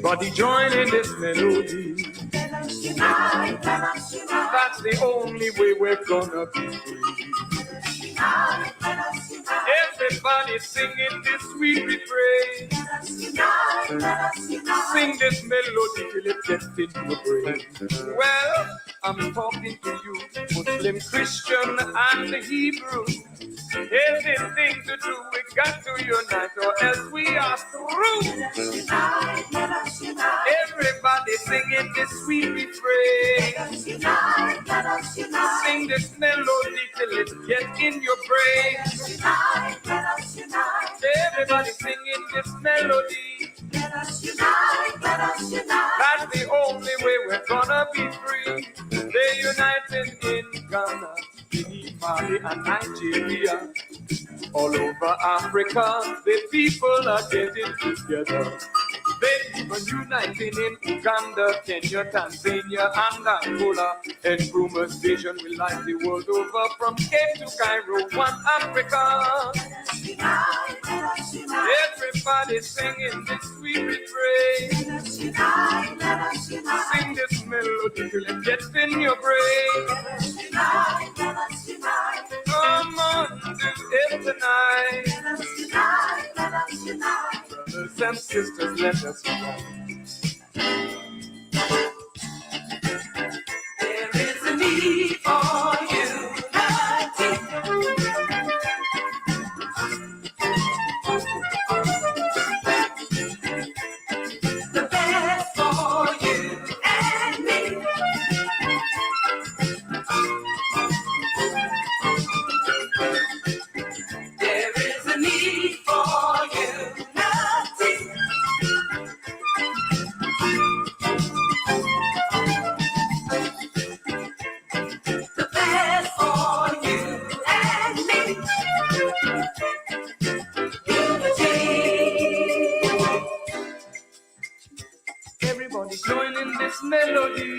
Everybody join in this melody. Let us unite, let us unite. That's the only way we're gonna be free. Unite, let us unite. Everybody singing this sweet refrain. Let us unite, let us unite. Sing this melody till it gets in your brain. Well, I'm talking to you, Muslim, Christian, and Hebrew. Anything to do, we got to unite, or else we are through. Let us unite, let us unite. Everybody singing this sweet refrain. Let us unite, let us unite. Sing this melody till it gets in your brain. Let us unite, let us unite. Everybody singing this melody. Let us unite, let us unite. That's the only way we're gonna be free. They're united in Ghana, Guinea, Mali, and Nigeria. All over Africa, the people are getting together. They're even uniting in Uganda, Kenya, Tanzania, and Angola. And Nkrumah's vision will light the world over from Cape to Cairo, one Africa. Let us unite, let us unite. Everybody singing this sweet refrain. Let us unite, let us unite. Sing this melody till it gets in your brain. Let us unite, let us unite. Come on, do it tonight. Let us unite, let us unite. Brothers and sisters, let us unite. There is a need for unity. The best for you and me. There is a need for unity. The best for you and me. Unity. Everybody joining this melody.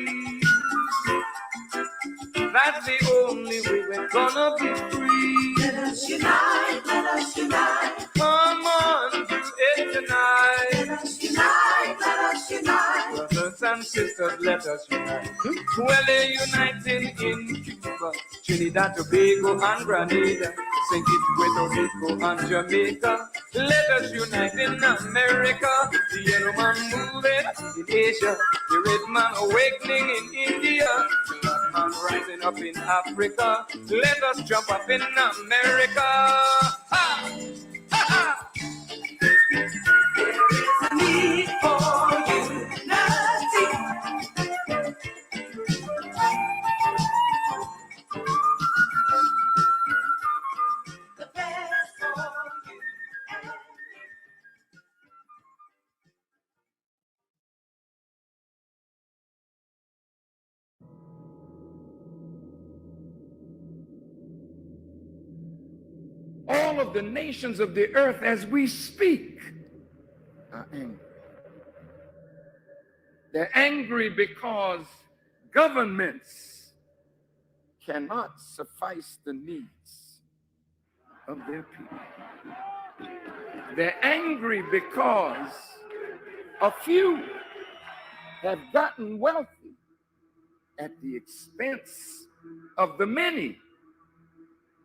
That's the only way we're gonna be free. Let us unite, let us unite. Come on, do it tonight. Let us unite, let us unite. Brothers and sisters, let us unite. Well, they're uniting in Cuba, Trinidad, Tobago, and Grenada, St. Kitts, Puerto Rico, and Jamaica. Let us unite in America. The yellow man moving in Asia, the red man awakening in India, the black man rising up in Africa. Let us jump up in America. Ha! Ha! Ha! There is a need for unity. The best for you and me. All of the nations of the earth as we speak are angry. They're angry because governments cannot suffice the needs of their people. They're angry because a few have gotten wealthy at the expense of the many.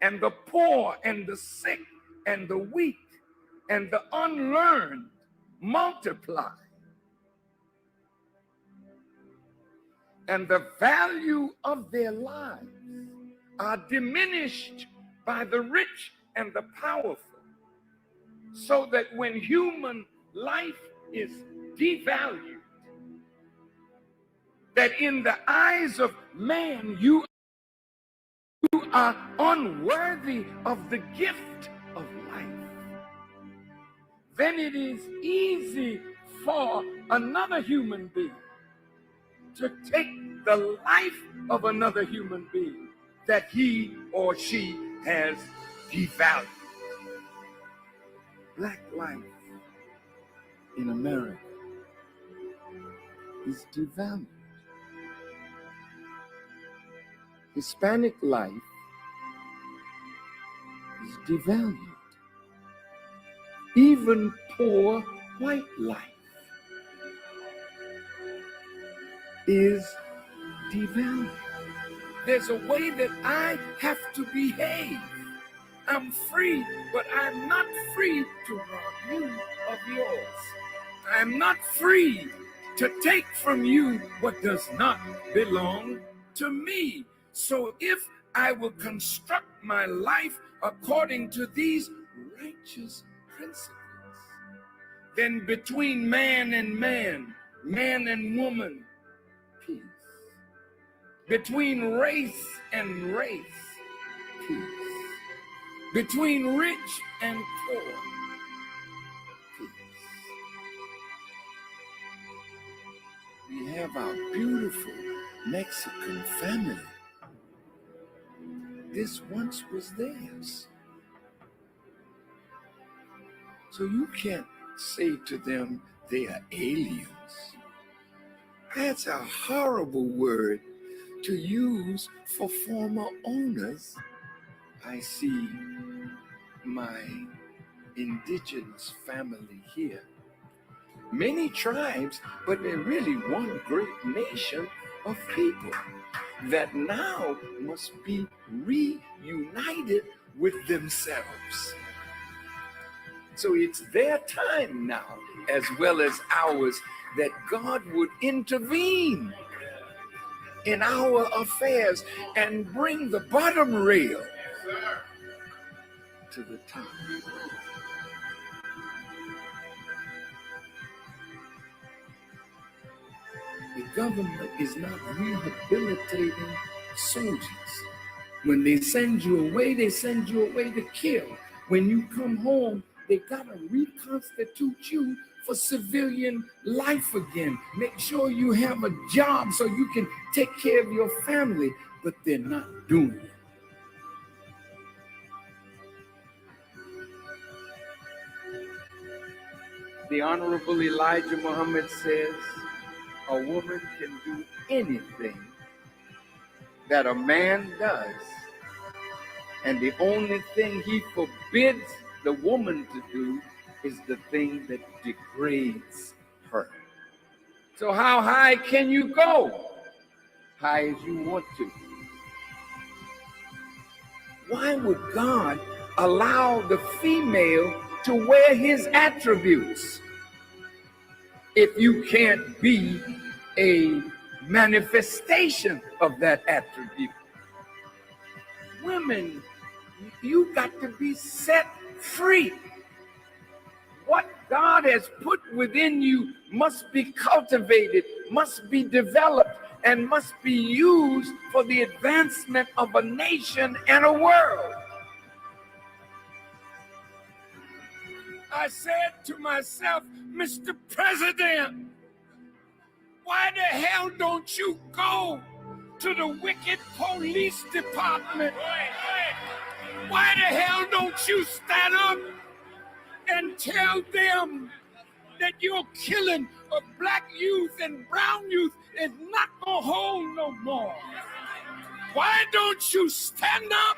And the poor and the sick and the weak and the unlearned multiply. And the value of their lives are diminished by the rich and the powerful, so that when human life is devalued, that in the eyes of man you are unworthy of the gift of life, then it is easy for another human being to take the life of another human being that he or she has devalued. Black life in America is devalued. Hispanic life is devalued. Even poor white life is devalued. There's a way that I have to behave. I'm free, but I'm not free to rob you of yours. I'm not free to take from you what does not belong to me. So if I will construct my life according to these righteous principles, then between man and man, man and woman, peace. Between race and race, peace. Between rich and poor, peace. We have our beautiful Mexican family. This once was theirs. So you can't say to them they are aliens. That's a horrible word to use for former owners. I see my indigenous family here. Many tribes, but they're really one great nation of people that now must be reunited with themselves. So it's their time now, as well as ours, that God would intervene in our affairs and bring the bottom rail to the top. The government is not rehabilitating soldiers. When they send you away to kill. When you come home, they gotta reconstitute you for civilian life again. Make sure you have a job so you can take care of your family, but they're not doing it. The Honorable Elijah Muhammad says, a woman can do anything that a man does, and the only thing he forbids the woman to do is the thing that degrades her. So how high can you go? High as you want to. Why would God allow the female to wear his attributes if you can't be a manifestation of that attribute? Women, you got to be set free. What God has put within you must be cultivated, must be developed, and must be used for the advancement of a nation and a world. I said to myself, Mr. President, why the hell don't you go to the wicked police department? Why the hell don't you stand up and tell them that your killing of black youth and brown youth is not gonna hold no more? Why don't you stand up?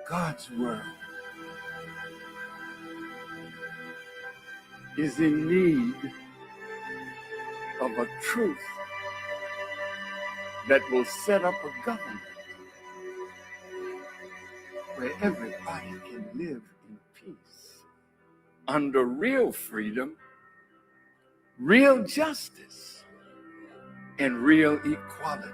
God's world is in need of a truth that will set up a government where everybody can live in peace, under real freedom, real justice, and real equality.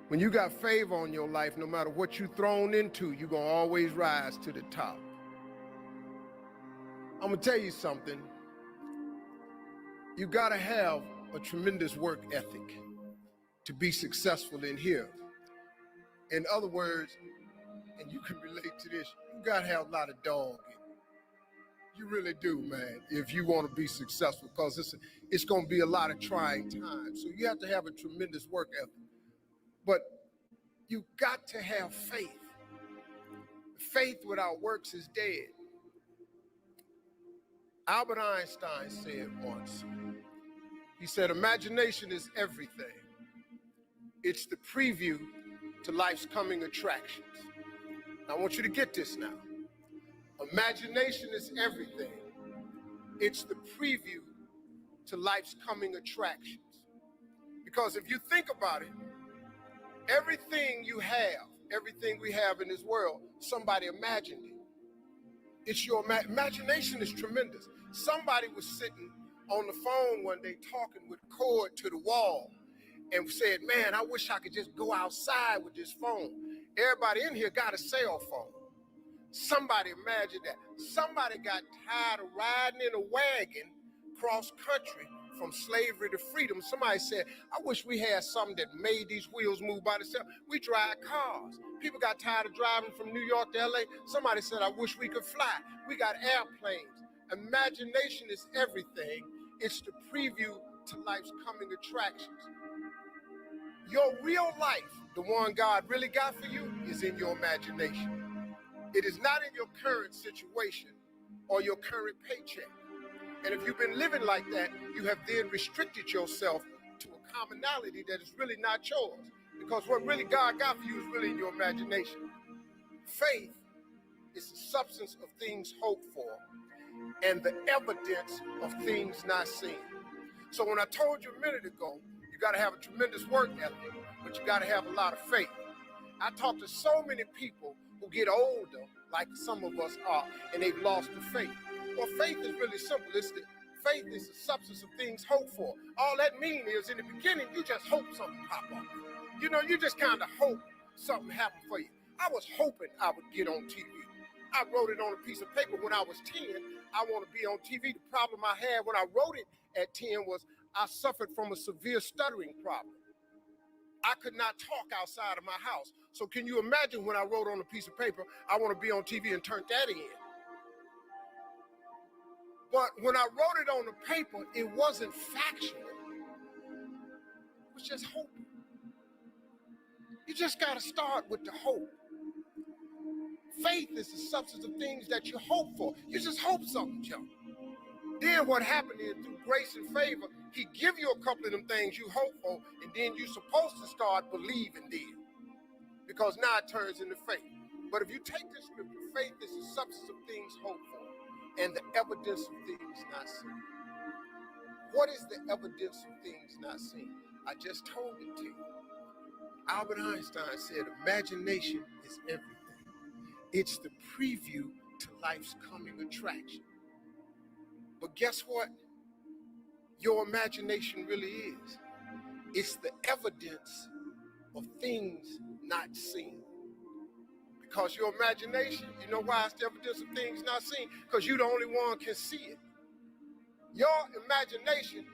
When you got favor on your life, no matter what you're thrown into, you're going to always rise to the top. I'm going to tell you something. You got to have a tremendous work ethic to be successful in here. In other words, and you can relate to this, you got to have a lot of dog in you. You really do, man, if you want to be successful, because it's going to be a lot of trying times. So you have to have a tremendous work ethic. But you got to have faith. Faith without works is dead. Albert Einstein said once, he said, imagination is everything. It's the preview to life's coming attractions. I want you to get this now. Imagination is everything. It's the preview to life's coming attractions. Because if you think about it, everything you have, everything we have in this world, somebody imagined it. It's your imagination is tremendous. Somebody was sitting on the phone one day talking with cord to the wall and said, man, I wish I could just go outside with this phone. Everybody in here got a cell phone. Somebody imagined that. Somebody got tired of riding in a wagon cross country from slavery to freedom. Somebody said, I wish we had something that made these wheels move by themselves. We drive cars. People got tired of driving from New York to LA. Somebody said, I wish we could fly. We got airplanes. Imagination is everything. It's the preview to life's coming attractions. Your real life, the one God really got for you, is in your imagination. It is not in your current situation or your current paycheck. And if you've been living like that, you have then restricted yourself to a commonality that is really not yours. Because what really God got for you is really in your imagination. Faith is the substance of things hoped for and the evidence of things not seen. So when I told you a minute ago, you got to have a tremendous work ethic, but you got to have a lot of faith. I talk to so many people who get older, like some of us are, and they've lost the faith. Well, faith is really simple. Faith is the substance of things hoped for. All that means is in the beginning, you just hope something pop up. You know, you just kind of hope something happened for you. I was hoping I would get on TV. I wrote it on a piece of paper when I was 10. I want to be on TV. The problem I had when I wrote it at 10 was I suffered from a severe stuttering problem. I could not talk outside of my house. So can you imagine when I wrote on a piece of paper, I want to be on TV, and turned that in? But when I wrote it on the paper, it wasn't factual. It was just hope. You just got to start with the hope. Faith is the substance of things that you hope for. You just hope something, Joe. Then what happened is, through grace and favor, he give you a couple of them things you hope for, and then you're supposed to start believing then. Because now it turns into faith. But if you take this scripture, faith is the substance of things hoped for and the evidence of things not seen. What is the evidence of things not seen? I just told it to you. Albert Einstein said, imagination is everything. It's the preview to life's coming attraction. But guess what? Your imagination really is. It's the evidence of things not seen. Because your imagination, you know why it's the evidence of things not seen? Because you're the only one can see it. Your imagination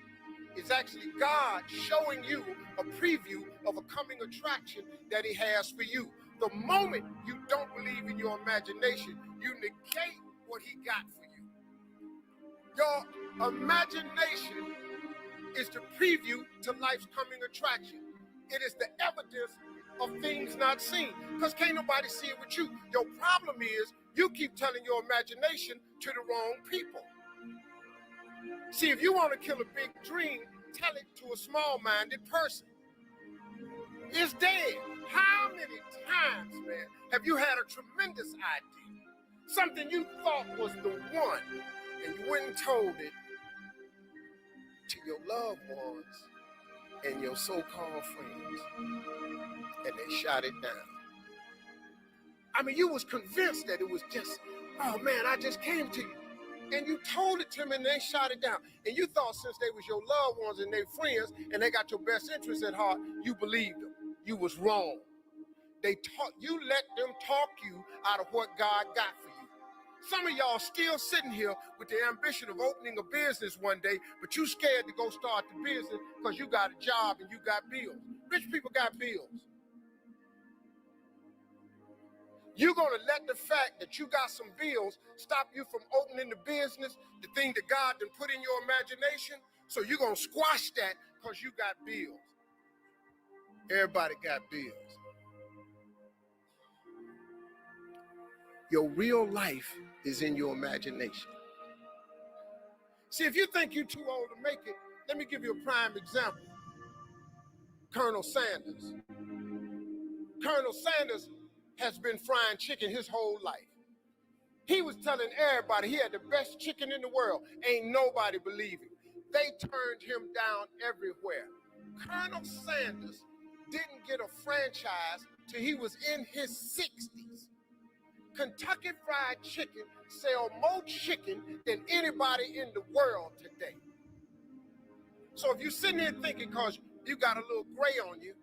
is actually God showing you a preview of a coming attraction that he has for you. The moment you don't believe in your imagination, you negate what he got for you. Your imagination is the preview to life's coming attraction. It is the evidence of things not seen, because can't nobody see it with you. Your problem is you keep telling your imagination to the wrong people. See, if you want to kill a big dream, tell it to a small-minded person. It's dead. How many times, man, have you had a tremendous idea? Something you thought was the one, and you went and told it to your loved ones and your so-called friends, and they shot it down. I mean, you was convinced that it was just, oh man, I just came to you. And you told it to them and they shot it down. And you thought since they was your loved ones and they friends and they got your best interests at heart, you believed them. you was wrong. You let them talk you out of what God got for you. Some of y'all still sitting here with the ambition of opening a business one day, but you scared to go start the business because you got a job and you got bills. Rich people got bills. You're going to let the fact that you got some bills stop you from opening the business, the thing that God done put in your imagination? So you're going to squash that because you got bills. Everybody got bills. Your real life is in your imagination. See, if you think you're too old to make it, let me give you a prime example. Colonel Sanders. Colonel Sanders has been frying chicken his whole life. He was telling everybody he had the best chicken in the world. Ain't nobody believe him. They turned him down everywhere. Colonel Sanders didn't get a franchise till he was in his 60s. Kentucky Fried Chicken sell more chicken than anybody in the world today. So if you're sitting there thinking because you got a little gray on you,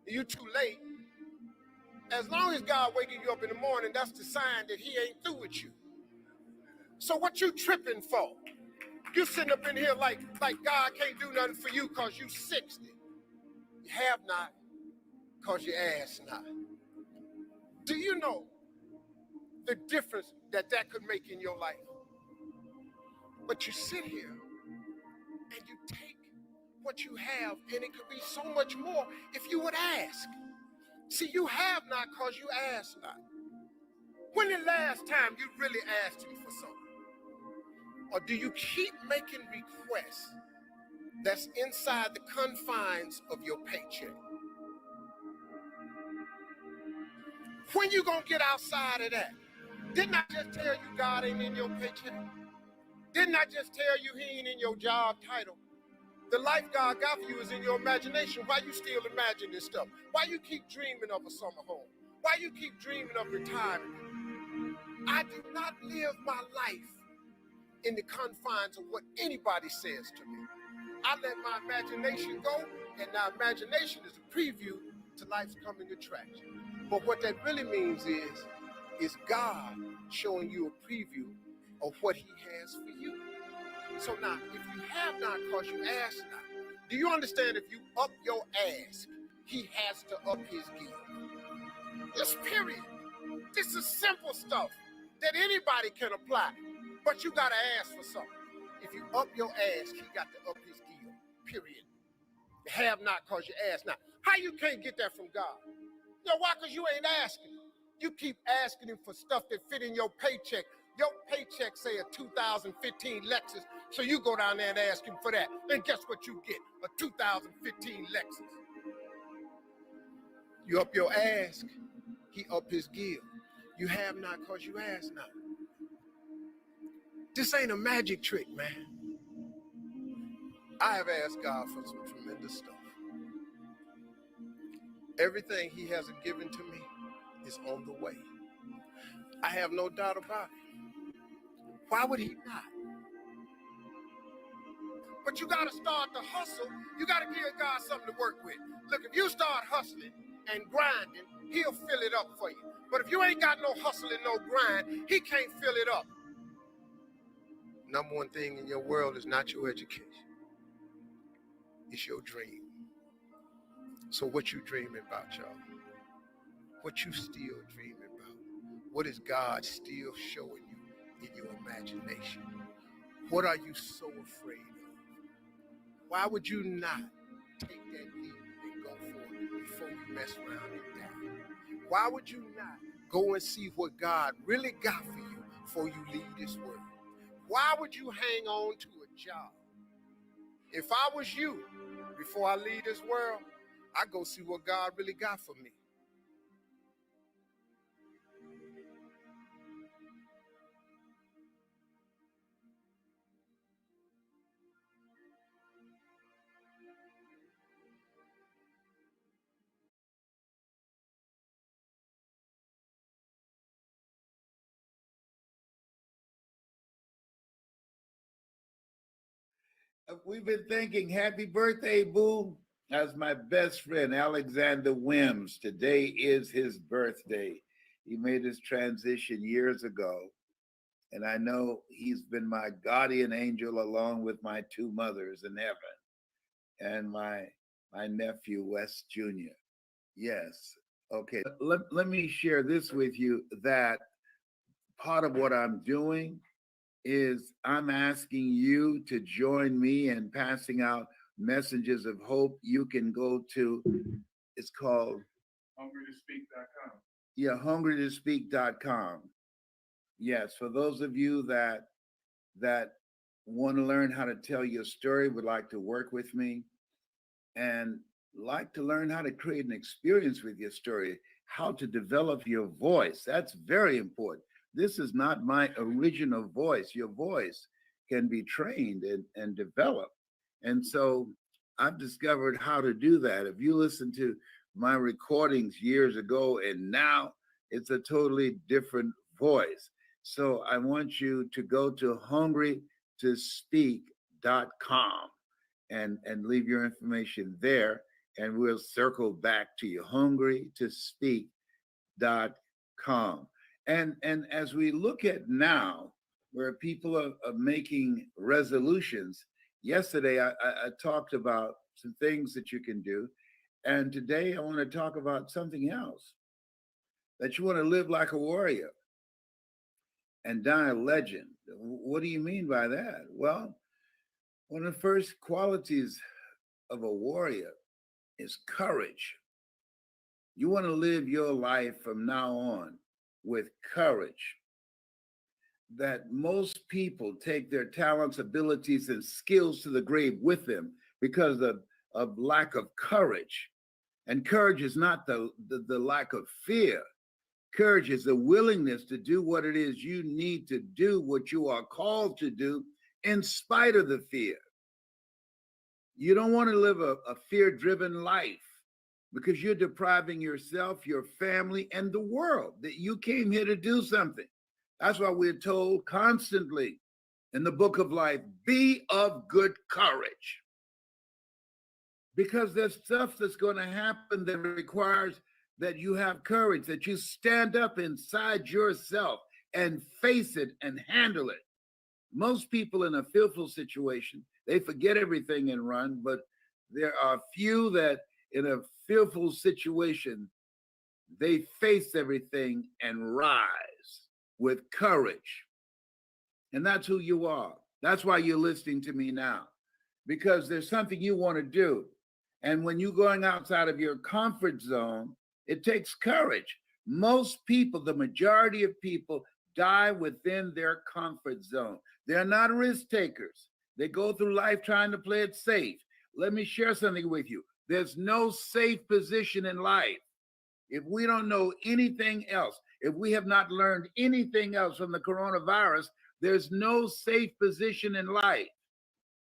you too late, as long as God waking you up in the morning, that's the sign that he ain't through with you. So what you tripping for? You sitting up in here like God can't do nothing for you because you 60. You have not because you ask not. Do you know the difference that could make in your life? But you sit here and you take what you have, and it could be so much more if you would ask. See, you have not because you ask not. When the last time you really asked him for something? Or do you keep making requests that's inside the confines of your paycheck? When you gonna get outside of that? Didn't I just tell you God ain't in your paycheck? Didn't I just tell you he ain't in your job title? The life God got for you is in your imagination. Why you still imagining this stuff? Why you keep dreaming of a summer home? Why you keep dreaming of retirement? I do not live my life in the confines of what anybody says to me. I let my imagination go, and now imagination is a preview to life's coming attraction. But what that really means is God showing you a preview of what he has for you. So now, if you have not because you ask not, do you understand if you up your ask, he has to up his give? Just period. This is simple stuff that anybody can apply, but you got to ask for something. If you up your ask, he got to up his give, period. You have not because you ask not. How you can't get that from God? You know why? Because you ain't asking. You keep asking him for stuff that fit in your paycheck. Your paycheck say a 2015 Lexus, so you go down there and ask him for that. And guess what you get? A 2015 Lexus. You up your ask, he up his give. You have not because you ask not. This ain't a magic trick, man. I have asked God for some tremendous stuff. Everything he hasn't given to me is on the way. I have no doubt about it. Why would he not? But you got to start to hustle. You got to give God something to work with. Look, if you start hustling and grinding, he'll fill it up for you. But if you ain't got no hustle and no grind, he can't fill it up. Number one thing in your world is not your education. It's your dream. So what you dreaming about, y'all? What you still dreaming about? What is God still showing you in your imagination? What are you so afraid of? Why would you not take that leap and go for it before you mess around and die? Why would you not go and see what God really got for you before you leave this world? Why would you hang on to a job? If I was you, before I leave this world, I'd go see what God really got for me. We've been thinking, happy birthday, Boo. as my best friend, Alexander Wims. Today is his birthday. He made his transition years ago. And I know he's been my guardian angel along with my two mothers in heaven and my nephew, Wes Jr. Yes. Okay. Let me share this with you that part of what I'm doing is I'm asking you to join me in passing out messages of hope. You can go to, it's called HungryToSpeak.com. Yeah, hungrytospeak.com. Yes, for those of you that want to learn how to tell your story, would like to work with me, and like to learn how to create an experience with your story, how to develop your voice. That's very important. This is not my original voice. Your voice can be trained and developed. And so I've discovered how to do that. If you listen to my recordings years ago and now, it's a totally different voice. So I want you to go to hungrytospeak.com and leave your information there, and we'll circle back to you. hungrytospeak.com. And as we look at now, where people are making resolutions, yesterday I talked about some things that you can do, and today I want to talk about something else, that you want to live like a warrior and die a legend. What do you mean by that? Well, one of the first qualities of a warrior is courage. You want to live your life from now on with courage. That most people take their talents, abilities, and skills to the grave with them because of lack of courage. And courage is not the lack of fear. Courage is the willingness to do what it is you need to do, what you are called to do, in spite of the fear. You don't want to live a fear-driven life because you're depriving yourself, your family, and the world that you came here to do something. That's why we're told constantly in the book of life, be of good courage. Because there's stuff that's going to happen that requires that you have courage, that you stand up inside yourself and face it and handle it. Most people in a fearful situation, they forget everything and run, but there are few that in a fearful situation, they face everything and rise with courage. And that's who you are. That's why you're listening to me now, because there's something you want to do. And when you're going outside of your comfort zone, it takes courage. Most people, the majority of people, die within their comfort zone. They're not risk takers. They go through life trying to play it safe. Let me share something with you. There's no safe position in life. If we don't know anything else, if we have not learned anything else from the coronavirus, there's no safe position in life.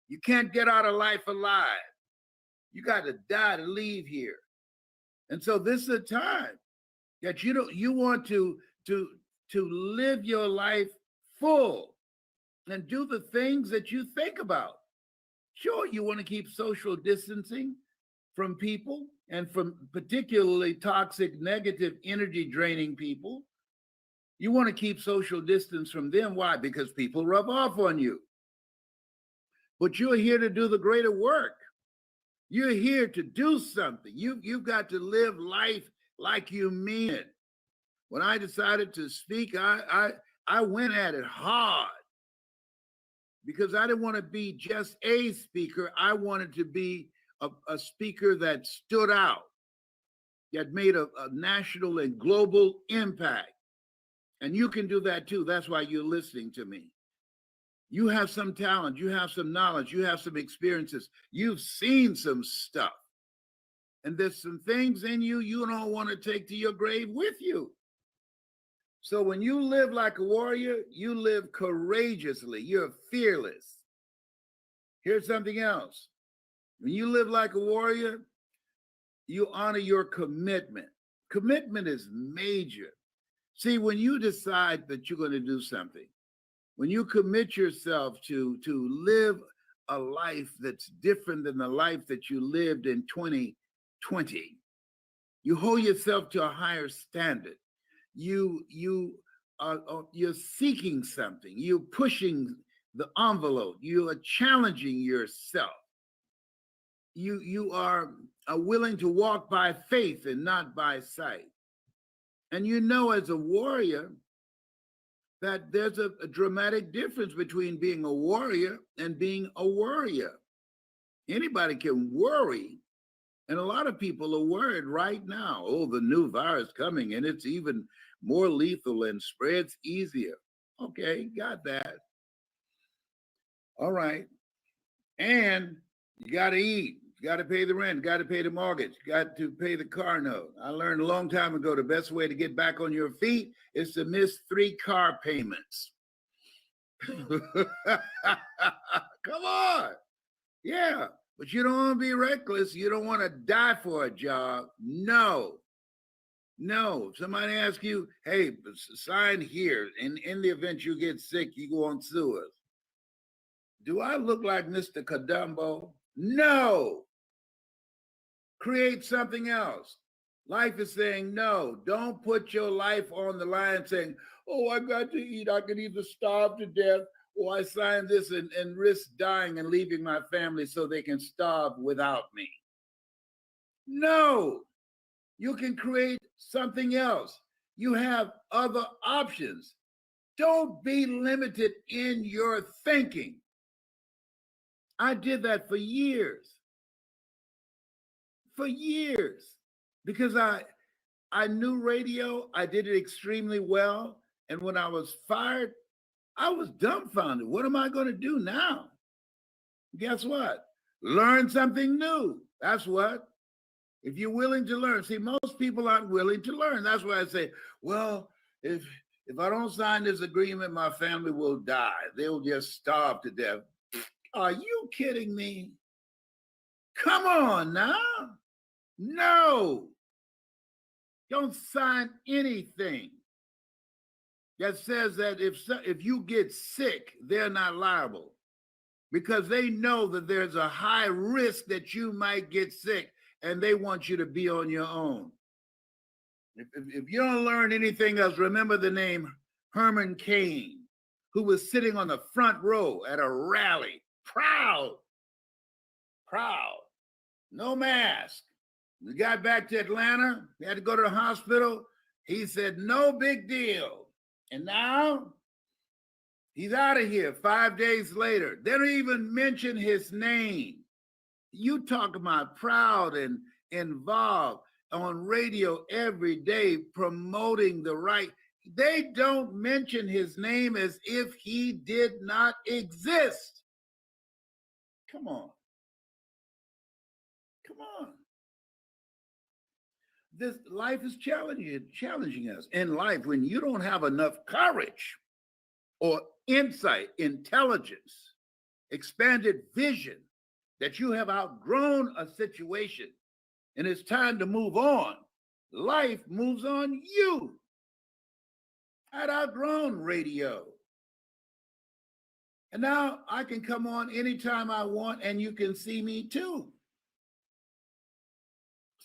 You can't get out of life alive. You got to die to leave here. And so this is a time that you want to live your life full and do the things that you think about. Sure, you want to keep social distancing from people and from particularly toxic, negative, energy draining people. You want to keep social distance from them. Why? Because people rub off on you. But you're here to do the greater work. You're here to do something. You've got to live life like you mean it. When I decided to speak, I went at it hard because I didn't want to be just a speaker. I wanted to be a speaker that stood out, that made a national and global impact. And you can do that too. That's why you're listening to me. You have some talent, you have some knowledge, you have some experiences, you've seen some stuff. And there's some things in you you don't want to take to your grave with you. So when you live like a warrior, you live courageously, you're fearless. Here's something else. When you live like a warrior, you honor your commitment. Commitment is major. See, when you decide that you're going to do something, when you commit yourself to live a life that's different than the life that you lived in 2020. You hold yourself to a higher standard. You're seeking something. You're pushing the envelope. You are challenging yourself. You are willing to walk by faith and not by sight. And you know, as a warrior, that there's a dramatic difference between being a warrior and being a worrier. Anybody can worry, and a lot of people are worried right now. Oh, the new virus coming, and it's even more lethal and spreads easier. Okay, got that. All right. And you got to eat. You got to pay the rent, got to pay the mortgage, got to pay the car note. I learned a long time ago the best way to get back on your feet is to miss 3 car payments. Come on. Yeah, but you don't want to be reckless. You don't want to die for a job. No. If somebody asks you, hey, sign here, and in the event you get sick, you go on sue us. Do I look like Mr. Kadumbo? No. Create something else. Life is saying no. Don't put your life on the line saying, oh, I got to eat. I could either starve to death or I sign this and risk dying and leaving my family so they can starve without me. No. You can create something else. You have other options. Don't be limited in your thinking. I did that for years. Because I knew radio. I did it extremely well. And when I was fired, I was dumbfounded. What am I going to do now? Guess what? Learn something new. That's what. If you're willing to learn. See, most people aren't willing to learn. That's why I say, well, if I don't sign this agreement, my family will die. They'll just starve to death. Are you kidding me? Come on now. No. Don't sign anything that says that if you get sick, they're not liable, because they know that there's a high risk that you might get sick and they want you to be on your own. If you don't learn anything else, remember the name Herman Cain, who was sitting on the front row at a rally, proud, no mask. We got back to Atlanta. We had to go to the hospital. He said, no big deal. And now he's out of here 5 days later. They don't even mention his name. You talk about proud and involved on radio every day promoting the right. They don't mention his name as if he did not exist. Come on. This life is challenging us. In life, when you don't have enough courage or insight, intelligence, expanded vision, that you have outgrown a situation and it's time to move on, life moves on you. I'd outgrown radio. And now I can come on anytime I want and you can see me too.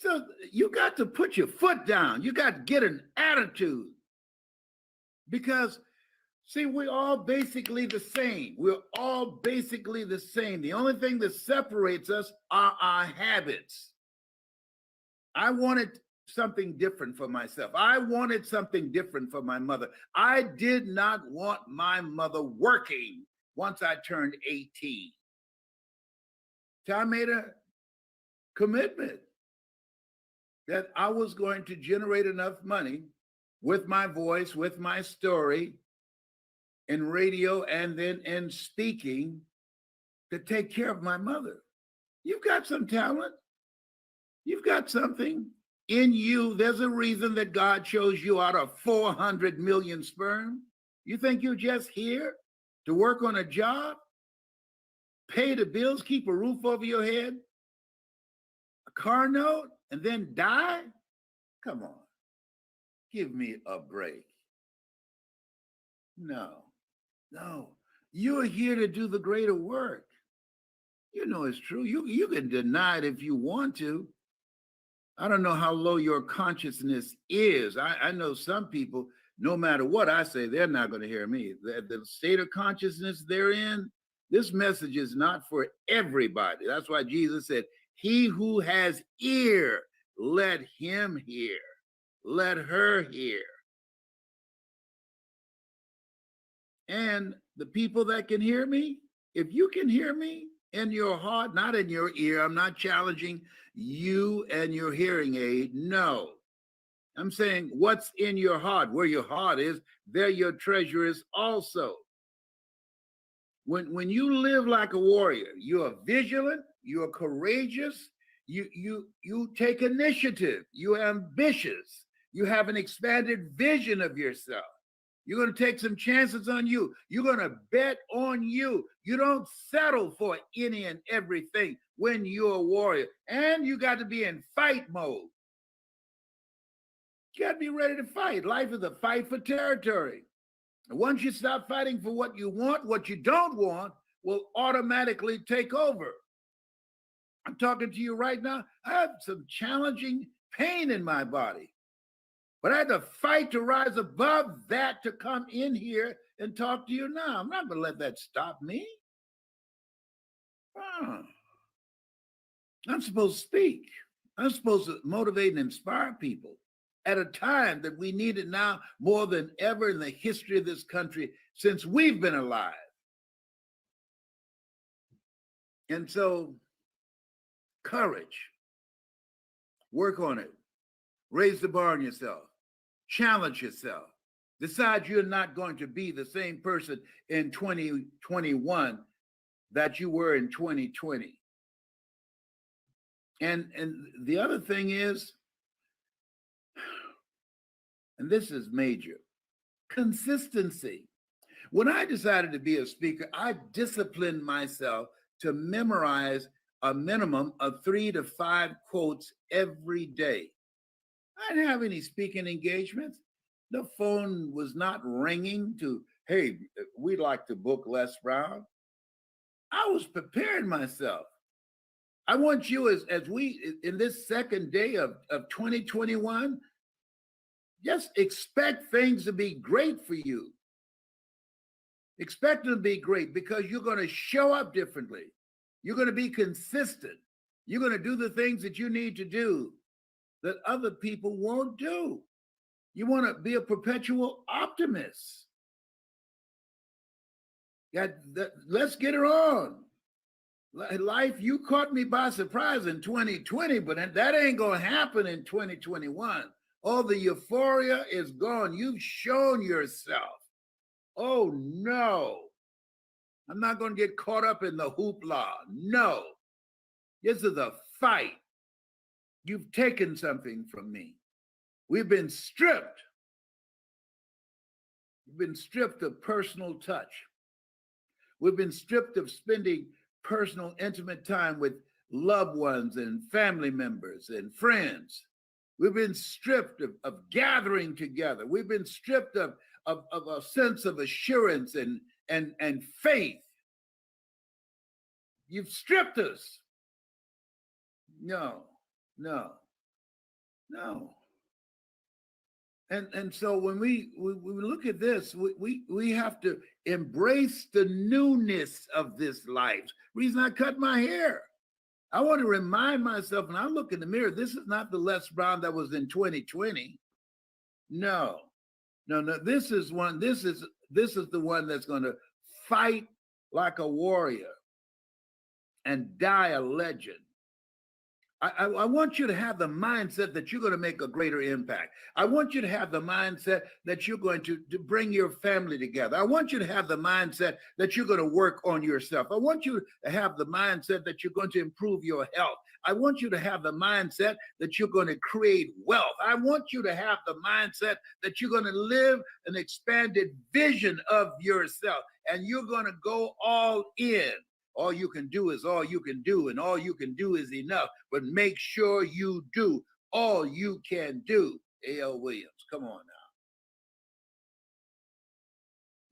So you got to put your foot down. You got to get an attitude. Because, see, we're all basically the same. We're all basically the same. The only thing that separates us are our habits. I wanted something different for myself. I wanted something different for my mother. I did not want my mother working once I turned 18. So I made a commitment that I was going to generate enough money with my voice, with my story, in radio and then in speaking, to take care of my mother. You've got some talent. You've got something in you. There's a reason that God chose you out of 400 million sperm. You think you're just here to work on a job, pay the bills, keep a roof over your head, a car note, and then die? Come on. Give me a break. No. You're here to do the greater work. You know it's true. You can deny it if you want to. I don't know how low your consciousness is. I know some people, no matter what I say, they're not going to hear me. The state of consciousness they're in, this message is not for everybody. That's why Jesus said, he who has ear, let him hear. Let her hear. And the people that can hear me, if you can hear me in your heart, not in your ear, I'm not challenging you and your hearing aid. No, I'm saying what's in your heart. Where your heart is, there your treasure is also. When you live like a warrior, you are vigilant, you are courageous, you take initiative, you're ambitious, you have an expanded vision of yourself. You're going to take some chances on you. You're going to bet on you. You don't settle for any and everything when you're a warrior. And you got to be in fight mode. You got to be ready to fight. Life is a fight for territory. And once you stop fighting for what you want, what you don't want will automatically take over. I'm talking to you right now. I have some challenging pain in my body. But I had to fight to rise above that to come in here and talk to you now. I'm not going to let that stop me. I'm supposed to speak. I'm supposed to motivate and inspire people at a time that we need it now more than ever in the history of this country since we've been alive. And so, courage. Work on it. Raise the bar on yourself. Challenge yourself. Decide you're not going to be the same person in 2021 that you were in 2020. And the other thing is, and this is major, consistency. When I decided to be a speaker, I disciplined myself to memorize a minimum of 3 to 5 quotes every day. I didn't have any speaking engagements. The phone was not ringing to, hey, we'd like to book Les Brown. I was preparing myself. I want you as we, in this second day of 2021, just expect things to be great for you. Expect them to be great because you're going to show up differently. You're going to be consistent. You're going to do the things that you need to do that other people won't do. You want to be a perpetual optimist. Let's get it on. Life, you caught me by surprise in 2020, but that ain't going to happen in 2021. All the euphoria is gone. You've shown yourself. Oh, no. I'm not going to get caught up in the hoopla. No. This is a fight. You've taken something from me. We've been stripped. We've been stripped of personal touch. We've been stripped of spending personal, intimate time with loved ones and family members and friends. We've been stripped of gathering together. We've been stripped of a sense of assurance and faith. You've stripped us. No. And so when we look at this, we have to embrace the newness of this life. Reason I cut my hair. I want to remind myself when I look in the mirror, this is not the Les Brown that was in 2020. No. This is the one that's going to fight like a warrior and die a legend. I want you to have the mindset that you're going to make a greater impact. I want you to have the mindset that you're going to bring your family together. I want you to have the mindset that you're going to work on yourself. I want you to have the mindset that you're going to improve your health. I want you to have the mindset that you're going to create wealth. I want you to have the mindset that you're going to live an expanded vision of yourself, and you're going to go all in. All you can do is all you can do, and all you can do is enough. But make sure you do all you can do. A.L. Williams, come on now.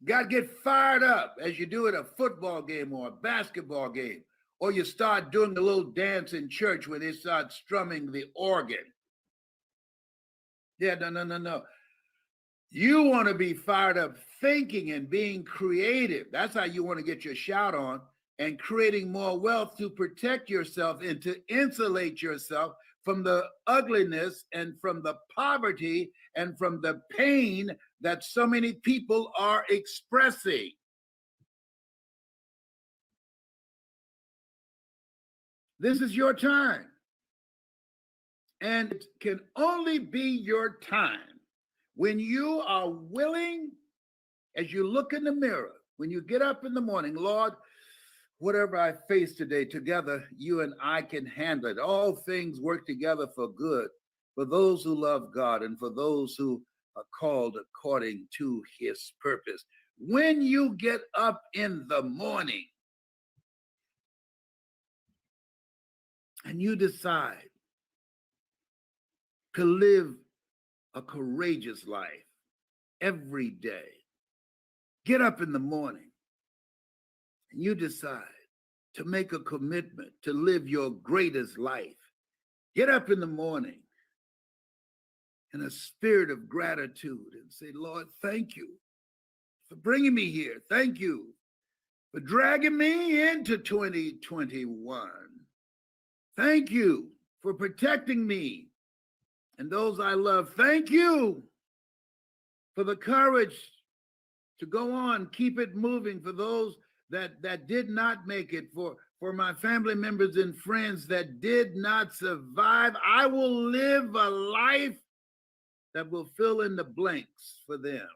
Got to get fired up as you do at a football game or a basketball game or you start doing a little dance in church where they start strumming the organ. Yeah, no. You want to be fired up thinking and being creative. That's how you want to get your shout on, and creating more wealth to protect yourself and to insulate yourself from the ugliness and from the poverty and from the pain that so many people are expressing. This is your time. And it can only be your time when you are willing, as you look in the mirror, when you get up in the morning, Lord, whatever I face today, together, you and I can handle it. All things work together for good for those who love God and for those who are called according to his purpose. When you get up in the morning and you decide to live a courageous life every day, get up in the morning and you decide to make a commitment to live your greatest life. Get up in the morning in a spirit of gratitude and say, Lord, thank you for bringing me here. Thank you for dragging me into 2021. Thank you for protecting me and those I love. Thank you for the courage to go on, keep it moving, for those that did not make it, for my family members and friends that did not survive. I will live a life that will fill in the blanks for them,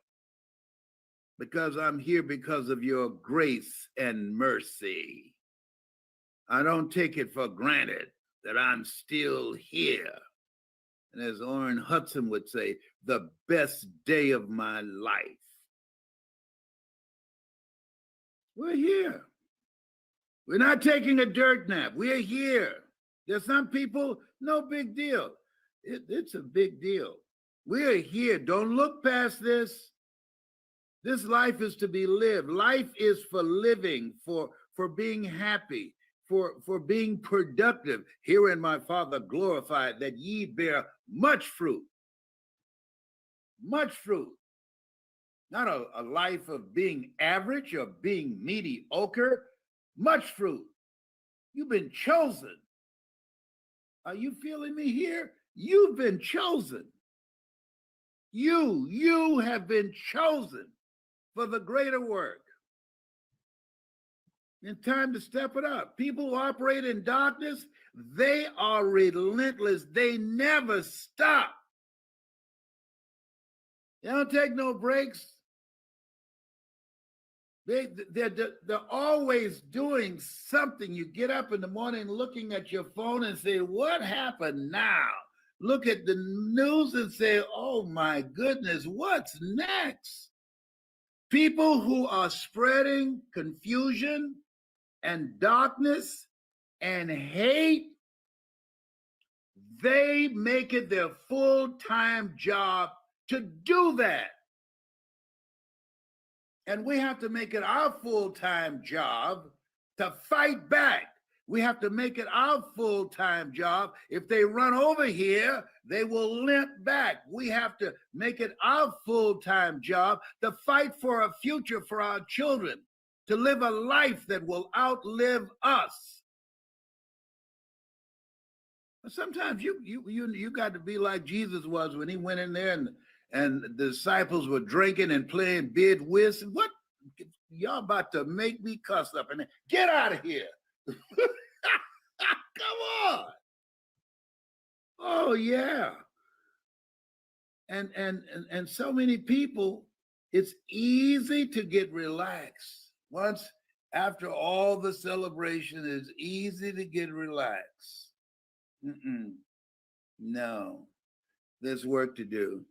because I'm here because of your grace and mercy. I don't take it for granted that I'm still here. And as Orrin Hudson would say, the best day of my life. We're here. We're not taking a dirt nap. We're here. There's some people, no big deal. It's a big deal. We're here. Don't look past this. This life is to be lived. Life is for living, for being happy, for being productive. Herein my Father glorified, that ye bear much fruit. Much fruit. Not a life of being average or being mediocre. Much fruit. You've been chosen. Are you feeling me here? You've been chosen. You have been chosen for the greater work. It's time to step it up. People who operate in darkness, they are relentless. They never stop. They don't take no breaks. They're always doing something. You get up in the morning looking at your phone and say, what happened now? Look at the news and say, oh my goodness, what's next? People who are spreading confusion and darkness and hate, they make it their full-time job to do that. And we have to make it our full-time job to fight back. We have to make it our full-time job. If they run over here, they will limp back. We have to make it our full-time job to fight for a future for our children, to live a life that will outlive us. Sometimes you got to be like Jesus was when he went in there and the disciples were drinking and playing bid whist. What? Y'all about to make me cuss up and get out of here. Come on. Oh yeah. And so many people, it's easy to get relaxed. Once after all the celebration, it's easy to get relaxed. No, there's work to do.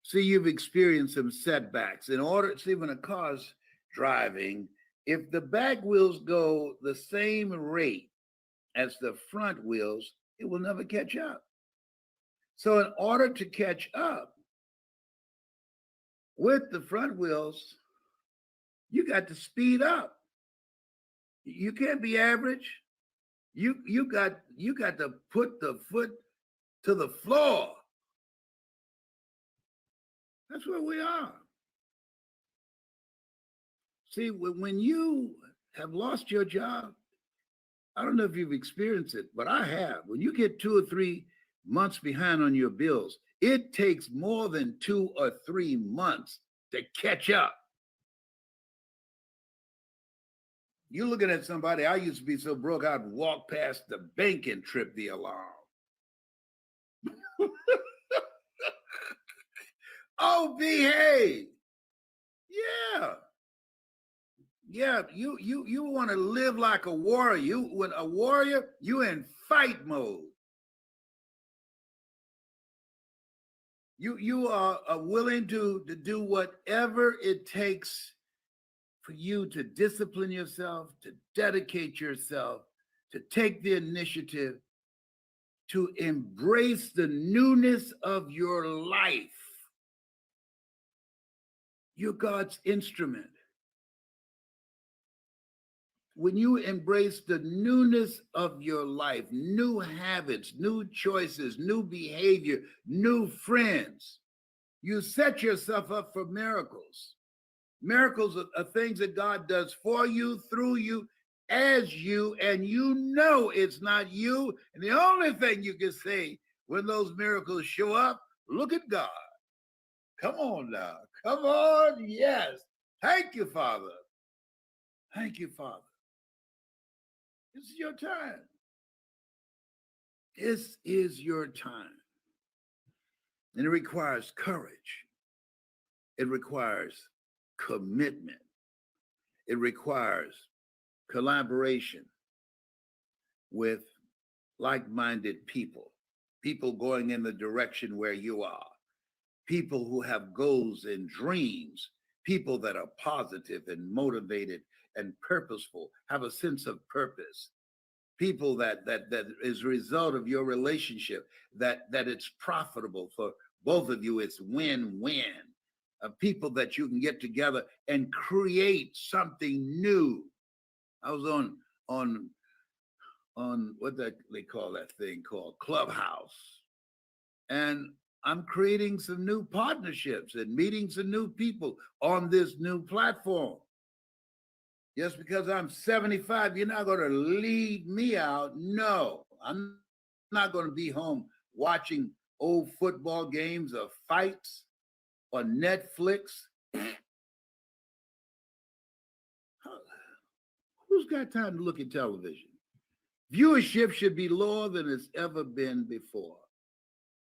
See, you've experienced some setbacks. In order, see, when a car's driving, if the back wheels go the same rate as the front wheels, it will never catch up. So in order to catch up with the front wheels, you got to speed up. You can't be average. You got to put the foot to the floor. That's where we are. See, when you have lost your job, I don't know if you've experienced it, but I have. When you get 2 or 3 months behind on your bills, it takes more than 2 or 3 months to catch up. You're looking at somebody, I used to be so broke, I'd walk past the bank and trip the alarm. Oh, behave. Yeah. Yeah, you want to live like a warrior. When a warrior, you in fight mode. You are willing to do whatever it takes for you to discipline yourself, to dedicate yourself, to take the initiative, to embrace the newness of your life. You're God's instrument. When you embrace the newness of your life, new habits, new choices, new behavior, new friends, you set yourself up for miracles. Miracles are things that God does for you, through you, as you, and you know it's not you. And the only thing you can say when those miracles show up, look at God. Come on now. Come on. Yes. Thank you, Father. Thank you, Father. This is your time. This is your time. And it requires courage. It requires commitment. It requires collaboration with like-minded people, people going in the direction where you are, people who have goals and dreams, people that are positive and motivated and purposeful, have a sense of purpose, people that is a result of your relationship, that it's profitable for both of you, it's win-win. People that you can get together and create something new. I was on what they call that thing called Clubhouse, and I'm creating some new partnerships and meeting some new people on this new platform. Just because I'm 75, you're not going to lead me out. No, I'm not going to be home watching old football games or fights or Netflix. Who's got time to look at television? Viewership should be lower than it's ever been before,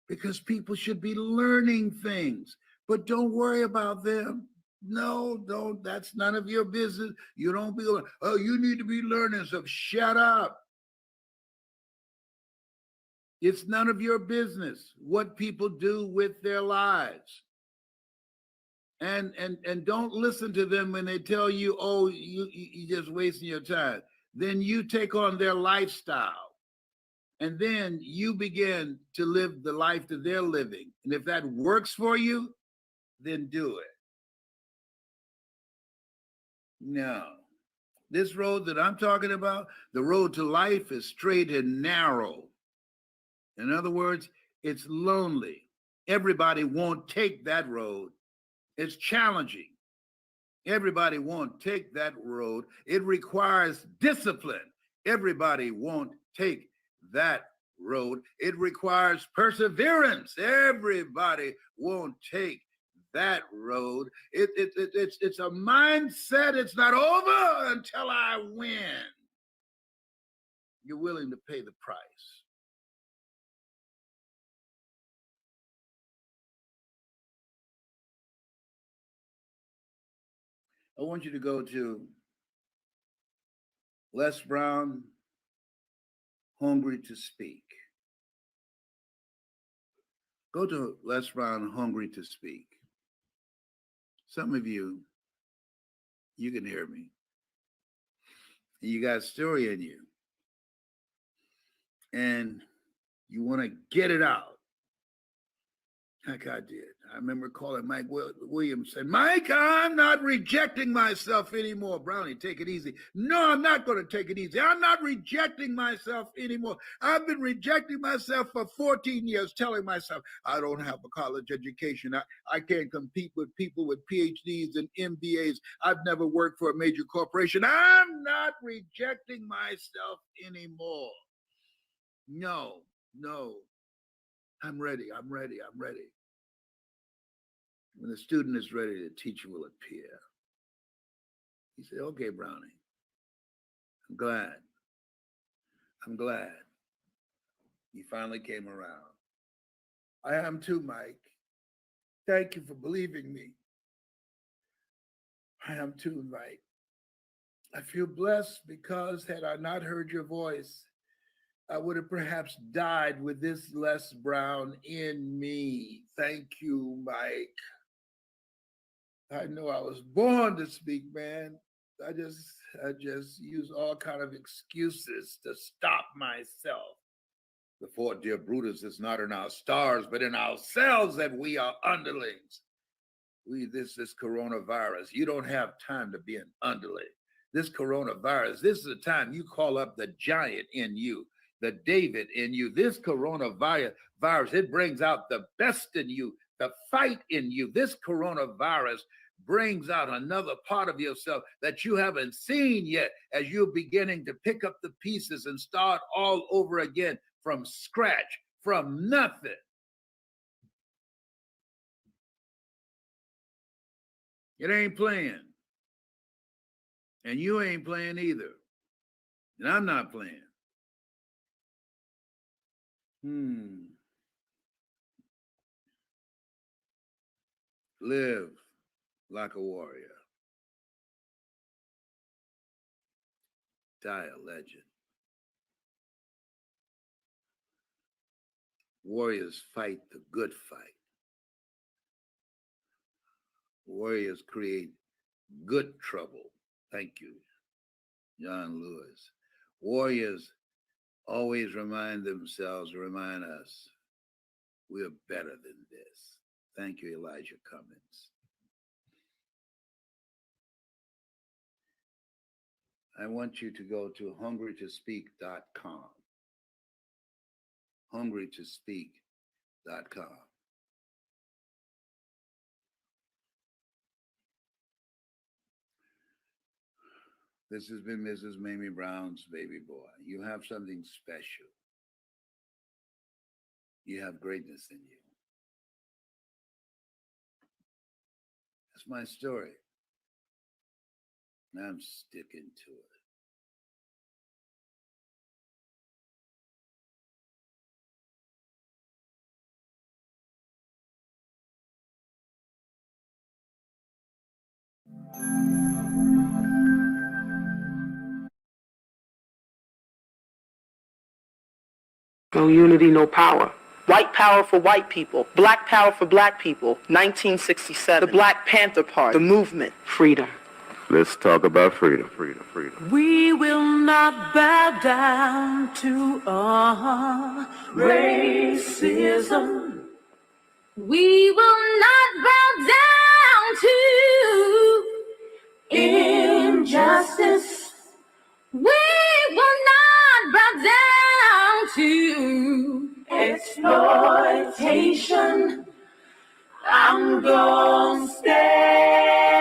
because people should be learning things, but don't worry about them. No, don't. That's none of your business. You don't be going, oh, you need to be learning stuff. Shut up. It's none of your business what people do with their lives. And don't listen to them when they tell you, oh, you're just wasting your time. Then you take on their lifestyle. And then you begin to live the life that they're living. And if that works for you, then do it. No. This road that I'm talking about, the road to life, is straight and narrow. In other words, it's lonely. Everybody won't take that road. It's challenging. Everybody won't take that road. It requires discipline. Everybody won't take that road. It requires perseverance. Everybody won't take that road. It's a mindset. It's not over until I win. You're willing to pay the price. I want you to go to Les Brown, Hungry to Speak. Go to Les Brown, Hungry to Speak. Some of you can hear me. You got a story in you. And you want to get it out. Heck, I did. I remember calling Mike Williams and Mike, I'm not rejecting myself anymore. Brownie, take it easy. No, I'm not going to take it easy. I'm not rejecting myself anymore. I've been rejecting myself for 14 years, telling myself I don't have a college education. I can't compete with people with PhDs and MBAs. I've never worked for a major corporation. I'm not rejecting myself anymore. No. I'm ready. When the student is ready, the teacher will appear. He said, okay, Brownie, I'm glad you finally came around. I am too, Mike. Thank you for believing me. I am too, Mike. I feel blessed because had I not heard your voice, I would have perhaps died with this Les Brown in me. Thank you, Mike. I know I was born to speak, man. I just use all kind of excuses to stop myself. The Fort Dear Brutus is not in our stars, but in ourselves that we are underlings. This coronavirus, you don't have time to be an underling. This coronavirus, this is the time you call up the giant in you, the David in you. This coronavirus, it brings out the best in you, the fight in you. This coronavirus brings out another part of yourself that you haven't seen yet as you're beginning to pick up the pieces and start all over again from scratch, from nothing. It ain't playing. And you ain't playing either. And I'm not playing. Live like a warrior. Die a legend. Warriors fight the good fight. Warriors create good trouble. Thank you, John Lewis. Warriors always remind themselves, remind us, we're better than this. Thank you, Elijah Cummings. I want you to go to hungrytospeak.com. hungrytospeak.com. This has been Mrs. Mamie Brown's baby boy. You have something special. You have greatness in you. That's my story. And I'm sticking to it. No unity, no power. White power for white people. Black power for black people. 1967. The Black Panther Party. The movement. Freedom. Let's talk about freedom. We will not bow down to racism. We will not bow down to injustice. We will not bow down to exploitation. I'm gonna stand.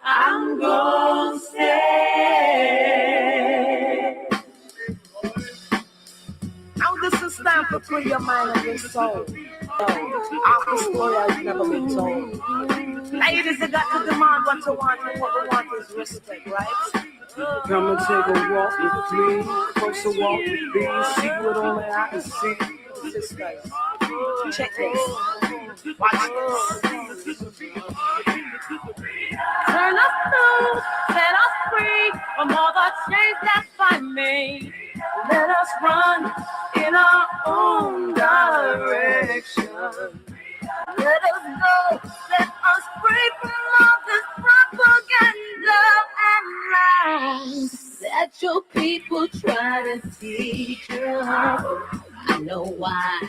I'm gonna stand. Now this is time to free your mind and your soul. Our story has never been told. Ladies, you got to demand what you want, and what we want is respect, right? Come and take a walk with me, closer walk with me, see what only I can see. This guys, check this. Watch this. Turn us loose, set us free from all the chains that bind me. Let us run in our own direction. Let us go, set us free from all this propaganda and lies that your people try try to teach us. I know why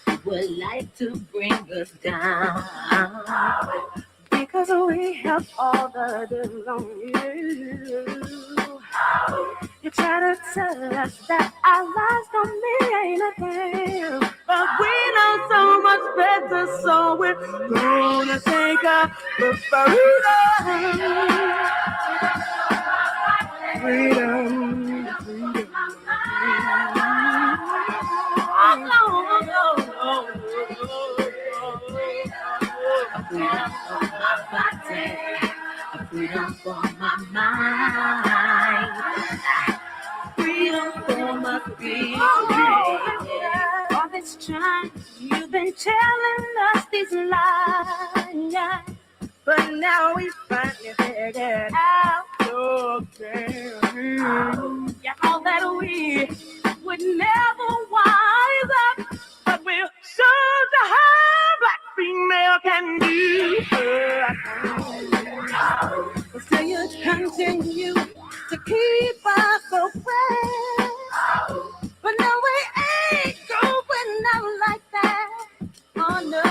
you would like to bring us down. Because we have all the deals on you. You try to tell us that our lives don't mean anything, but we know so much better, so we're gonna take our freedom. Freedom for my mind, freedom for my feelings. All this time you've been telling us these lies, but now we finally figured out okay. Yeah, all that we would never wise up, but we'll show the how black female can do. So you continue to keep us away, but no, we ain't going out like that. Oh no.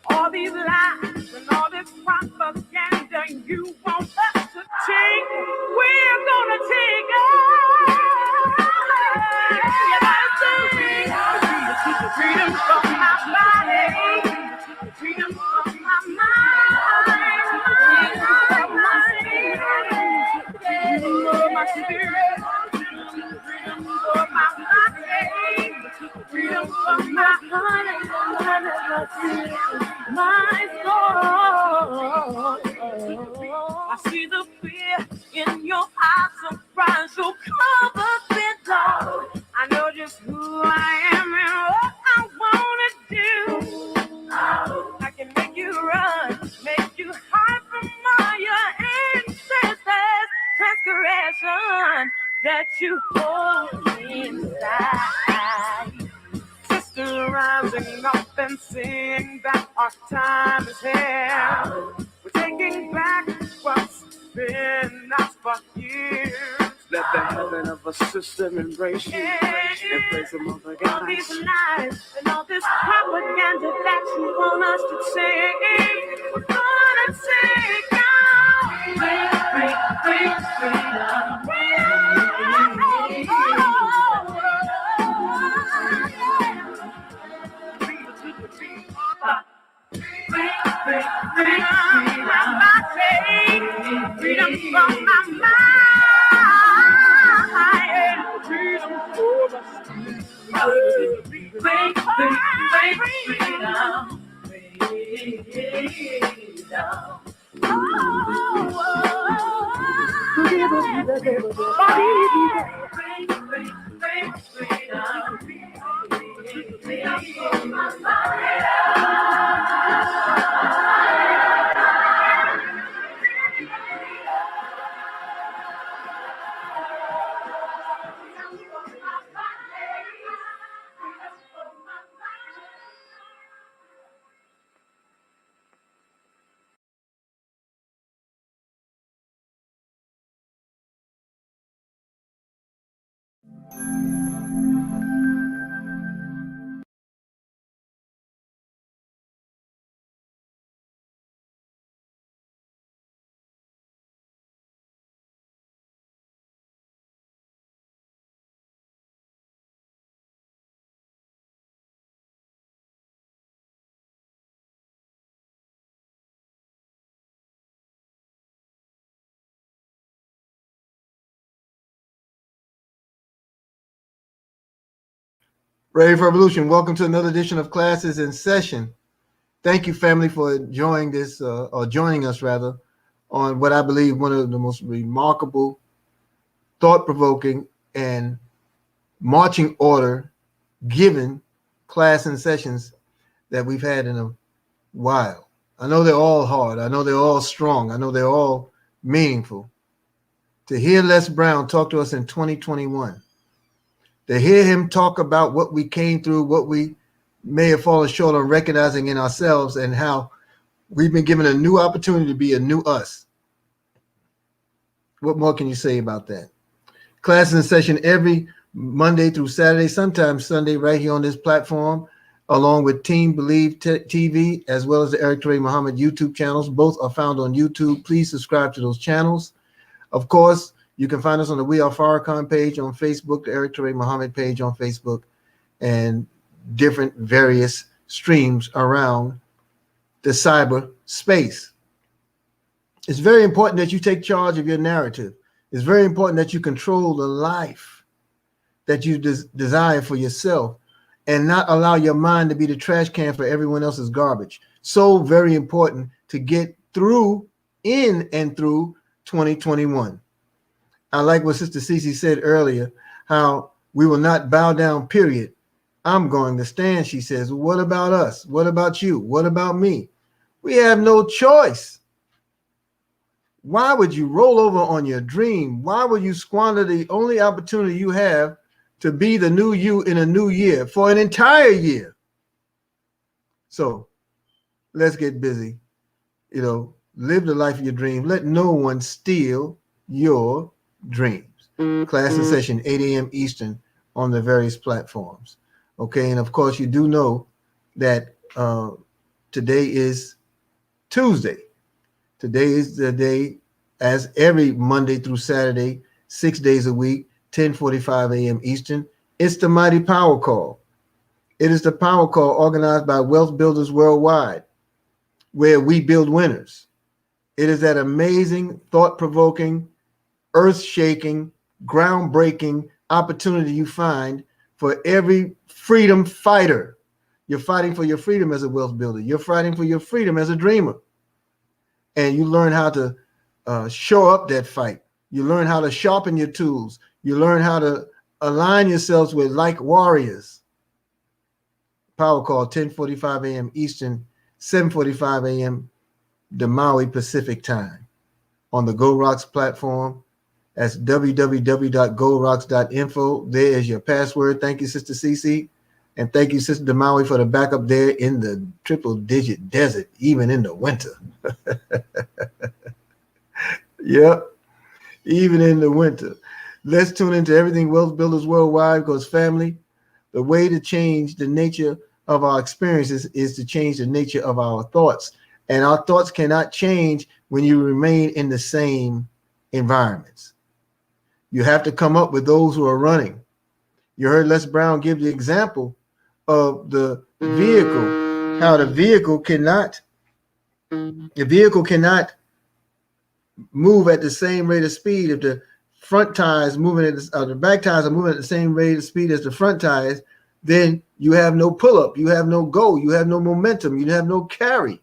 All these lies and all this propaganda you want us to take, we're gonna take it. Freedom from my body, freedom from my mind, freedom from my spirit, freedom from my body, freedom from my heart, my soul. I see the fear in your eyes, surprise, so cover it all. I know just who I am and what I wanna do. I can make you run, make you hide from all your ancestors' transgression that you hold inside. Sisters rising up and sing that our time is here. We're taking back what's been ours for years. Let the heaven of a sister embrace you and place them on the All these lies and all this propaganda that you want us to say, we're gonna take out. Freedom from my mind, freedom for Ready for Revolution. Welcome to another edition of Classes in Session. Thank you, family, for joining this, or joining us rather, on what I believe one of the most remarkable, thought-provoking, and marching order given class and sessions that we've had in a while. I know they're all hard. I know they're all strong. I know they're all meaningful. To hear Les Brown talk to us in 2021, to hear him talk about what we came through, what we may have fallen short on recognizing in ourselves, and how we've been given a new opportunity to be a new us. What more can you say about that? Class in session every Monday through Saturday, sometimes Sunday, right here on this platform, along with Team Believe TV, as well as the Eric Toure Muhammad YouTube channels. Both are found on YouTube. Please subscribe to those channels. Of course, you can find us on the We Are Farrakhan page on Facebook, the Eric Toure Muhammad page on Facebook, and different various streams around the cyber space. It's very important that you take charge of your narrative. It's very important that you control the life that you desire for yourself and not allow your mind to be the trash can for everyone else's garbage. So very important to get through and through 2021. I like what Sister Cece said earlier, how we will not bow down, period. I'm going to stand, she says. What about us? What about you? What about me? We have no choice. Why would you roll over on your dream? Why would you squander the only opportunity you have to be the new you in a new year for an entire year? So let's get busy. Live the life of your dream. Let no one steal your dreams. Class in session, 8 a.m. Eastern on the various platforms. Okay, and of course, you do know that today is Tuesday. Today is the day, as every Monday through Saturday, 6 days a week, 10:45 a.m. Eastern. It's the Mighty Power Call. It is the Power Call organized by Wealth Builders Worldwide, where we build winners. It is that amazing, thought-provoking, earth-shaking, groundbreaking opportunity you find for every freedom fighter. You're fighting for your freedom as a wealth builder. You're fighting for your freedom as a dreamer. And you learn how to show up that fight. You learn how to sharpen your tools. You learn how to align yourselves with like warriors. Power Call, 10:45 a.m. Eastern, 7:45 a.m. the Maui Pacific time on the Go Rocks platform. That's www.gorocks.info. There is your password. Thank you, Sister Cece. And thank you, Sister Demawi, for the backup there in the triple-digit desert, even in the winter. Yep, even in the winter. Let's tune into Everything Wealth Builders Worldwide, because, family, the way to change the nature of our experiences is to change the nature of our thoughts. And our thoughts cannot change when you remain in the same environments. You have to come up with those who are running. You heard Les Brown give the example of the vehicle, how the vehicle cannot move at the same rate of speed. If the front tires moving at the back tires are moving at the same rate of speed as the front tires, then you have no pull-up, you have no go, you have no momentum, you have no carry.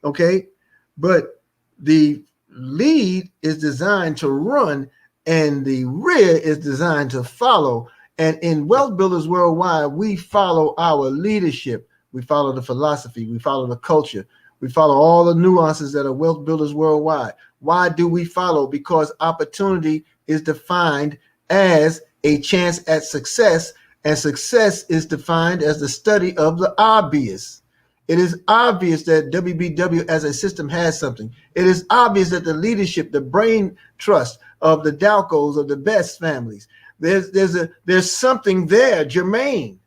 Okay, but the lead is designed to run and the rear is designed to follow. And in Wealth Builders Worldwide, we follow our leadership. We follow the philosophy. We follow the culture. We follow all the nuances that are Wealth Builders Worldwide. Why do we follow? Because opportunity is defined as a chance at success, and success is defined as the study of the obvious. It is obvious that WBW as a system has something. It is obvious that the leadership, the brain trust of the Dalcos, of the Best families, there's something there, germane,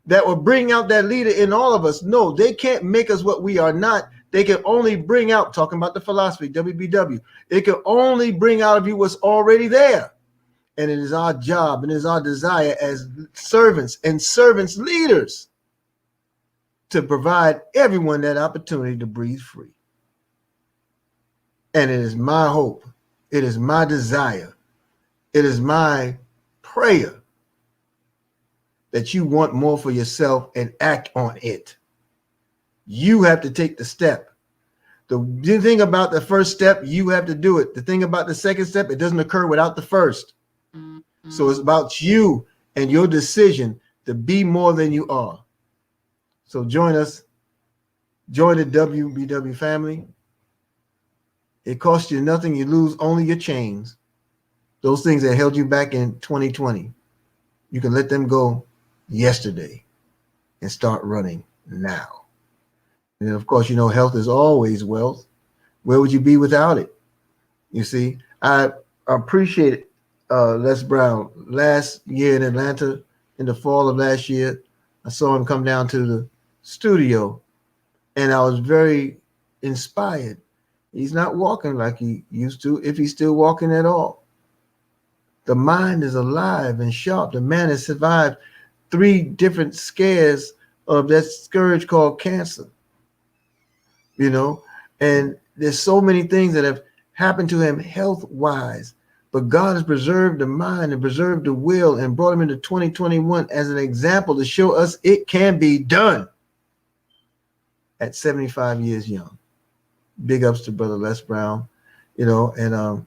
that will bring out that leader in all of us. No, they can't make us what we are not. They can only bring out, talking about the philosophy, WBW, it can only bring out of you what's already there. And it is our job and it is our desire as servants and servants leaders to provide everyone that opportunity to breathe free. And it is my hope, it is my desire, it is my prayer that you want more for yourself and act on it. You have to take the step. The thing about the first step, you have to do it. The thing about the second step, it doesn't occur without the first. So it's about you and your decision to be more than you are. So join us. Join the WBW family. It costs you nothing. You lose only your chains. Those things that held you back in 2020. You can let them go yesterday and start running now. And of course, you know, health is always wealth. Where would you be without it? You see, I appreciate Les Brown last year in Atlanta in the fall of last year. I saw him come down to the studio, and I was very inspired. He's not walking like he used to, if he's still walking at all. The mind is alive and sharp. The man has survived 3 different scares of that scourge called cancer. You know, and there's so many things that have happened to him health-wise, but God has preserved the mind and preserved the will and brought him into 2021 as an example to show us it can be done at 75 years young. Big ups to Brother Les Brown, you know, and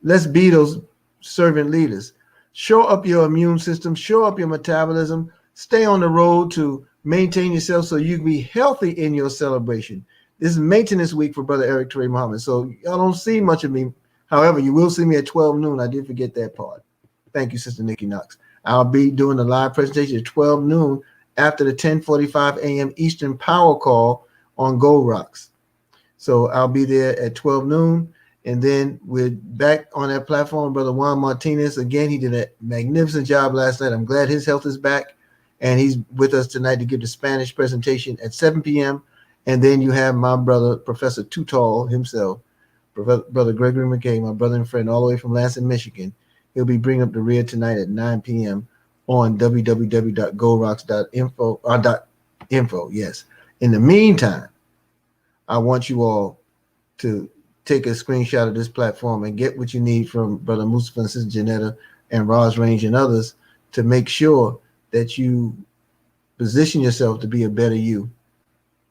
let's be those servant leaders. Shore up your immune system, shore up your metabolism, stay on the road to maintain yourself so you can be healthy in your celebration. This is maintenance week for Brother Eric Torrey Muhammad, so y'all don't see much of me. However, you will see me at 12 noon. I did forget that part. Thank you, Sister Nikki Knox. I'll be doing a live presentation at 12 noon after the 10:45 a.m. Eastern Power Call on Gold Rocks. So I'll be there at 12 noon, and then we're back on that platform. Brother Juan Martinez, again, he did a magnificent job last night. I'm glad his health is back, and he's with us tonight to give the Spanish presentation at 7 p.m., and then you have my brother, Professor Tootal himself, Brother Gregory McKay, my brother and friend all the way from Lansing, Michigan. He'll be bringing up the rear tonight at 9 p.m. on www.goldrocks.info. Yes. In the meantime, I want you all to take a screenshot of this platform and get what you need from Brother Mustafa and Sister Janetta and Roz Range and others to make sure that you position yourself to be a better you,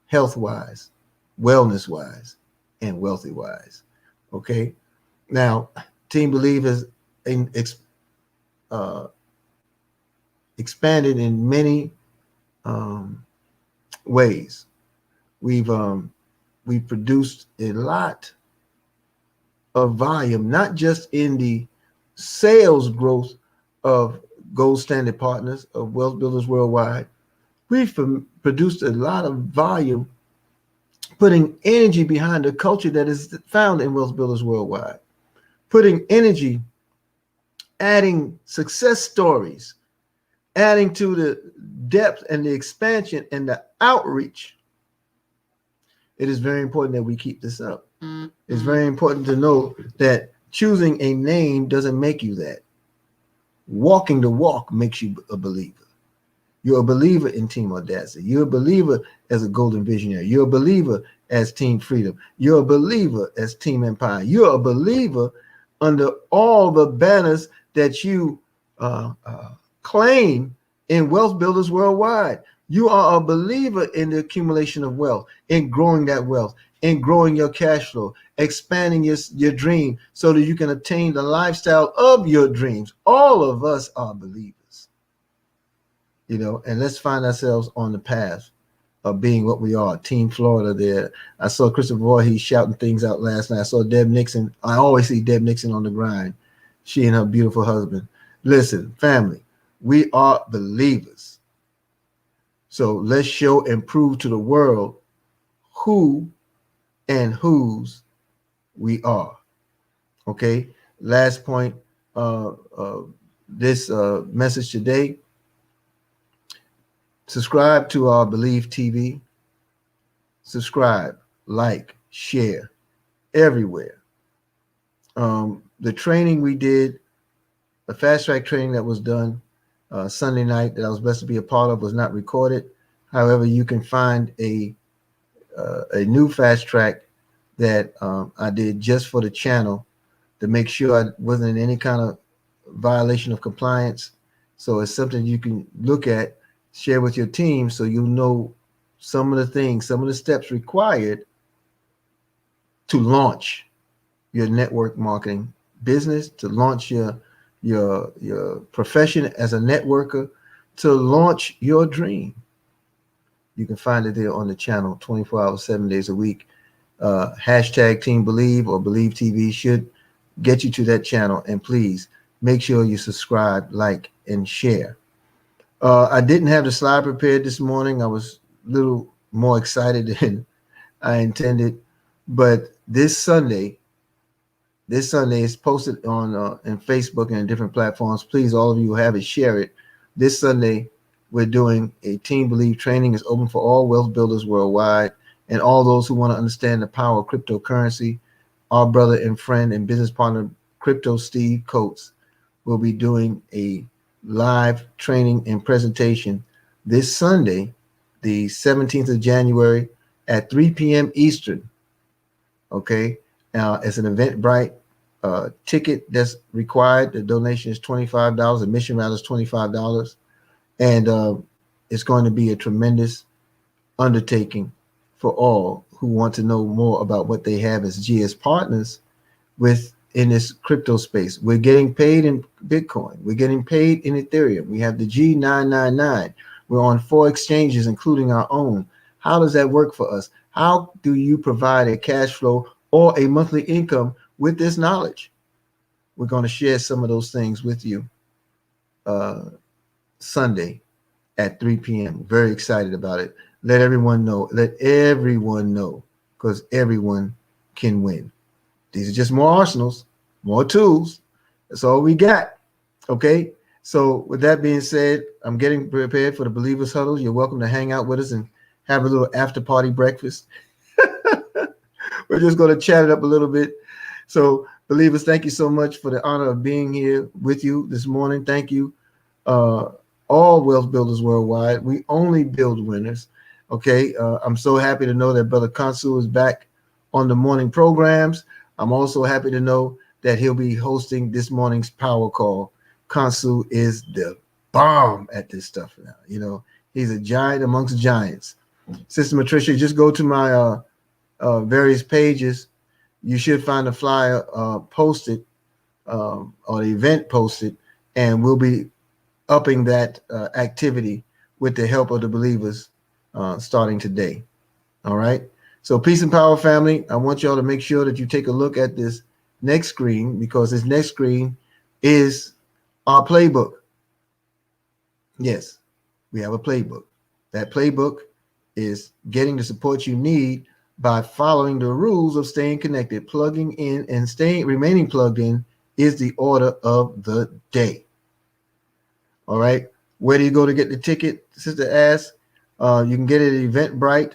health-wise, wellness-wise, and wealthy-wise. Okay? Now, Team Believe is expanded in many ways. We've produced a lot of volume, not just in the sales growth of Gold Standard Partners, of Wealth Builders Worldwide. We've produced a lot of volume, putting energy behind the culture that is found in Wealth Builders Worldwide, putting energy, adding success stories, adding to the depth and the expansion and the outreach. It is very important that we keep this up. It's very important to know that choosing a name doesn't make you that. Walking the walk makes you a believer. You're a believer in Team Audacity. You're a believer as a Golden Visionary. You're a believer as Team Freedom. You're a believer as Team Empire. You're a believer under all the banners that you claim in Wealth Builders Worldwide. You are a believer in the accumulation of wealth, in growing that wealth, in growing your cash flow, expanding your dream so that you can attain the lifestyle of your dreams. All of us are believers, you know, and let's find ourselves on the path of being what we are. Team Florida there. I saw Christopher Voorhees shouting things out last night. I saw Deb Nixon. I always see Deb Nixon on the grind. She and her beautiful husband. Listen, family, we are believers. So let's show and prove to the world who and whose we are. Okay. Last point. This message today. Subscribe to our Believe TV. Subscribe, like, share everywhere. The training we did, the fast track training that was done Sunday night that I was blessed to be a part of, was not recorded. However, you can find a new fast track that I did just for the channel to make sure I wasn't in any kind of violation of compliance. So it's something you can look at, share with your team, so you know some of the things, some of the steps required to launch your network marketing business, to launch your profession as a networker, to launch your dream. You can find it there on the channel 24 hours, 7 days a week. Hashtag Team Believe or Believe TV should get you to that channel. And please make sure you subscribe, like, and share. I didn't have the slide prepared this morning. I was a little more excited than I intended. But this Sunday, This Sunday is posted on in Facebook and different platforms. Please, all of you who have it, share it. This Sunday, we're doing a Team Believe training. It's open for all wealth builders worldwide and all those who want to understand the power of cryptocurrency. Our brother and friend and business partner, Crypto Steve Coates, will be doing a live training and presentation this Sunday, the 17th of January at 3 p.m. Eastern. Okay. It's an Eventbrite ticket that's required. The donation is $25. Admission rather is $25. And it's going to be a tremendous undertaking for all who want to know more about what they have as GS partners in this crypto space. We're getting paid in Bitcoin. We're getting paid in Ethereum. We have the G999. We're on 4 exchanges, including our own. How does that work for us? How do you provide a cash flow or a monthly income with this knowledge? We're going to share some of those things with you Sunday at 3 p.m. Very excited about it. Let everyone know, because everyone can win. These are just more arsenals, more tools. That's all we got. Okay. So with that being said, I'm getting prepared for the Believers Huddle. You're welcome to hang out with us and have a little after party breakfast. We're just going to chat it up a little bit. So believers, thank you so much for the honor of being here with you this morning. Thank you. All wealth builders worldwide. We only build winners. Okay. I'm so happy to know that Brother Kansu is back on the morning programs. I'm also happy to know that he'll be hosting this morning's power call. Kansu is the bomb at this stuff now. You know, he's a giant amongst giants. Sister Matricia, just go to my various pages. You should find a flyer posted or the event posted, and we'll be upping that activity with the help of the believers starting today. All right. So peace and power, family. I want y'all to make sure that you take a look at this next screen, because this next screen is our playbook. Yes, we have a playbook. That playbook is getting the support you need by following the rules of staying connected. Plugging in and remaining plugged in is the order of the day. All right. Where do you go to get the ticket? Sister asked. You can get it at Eventbrite,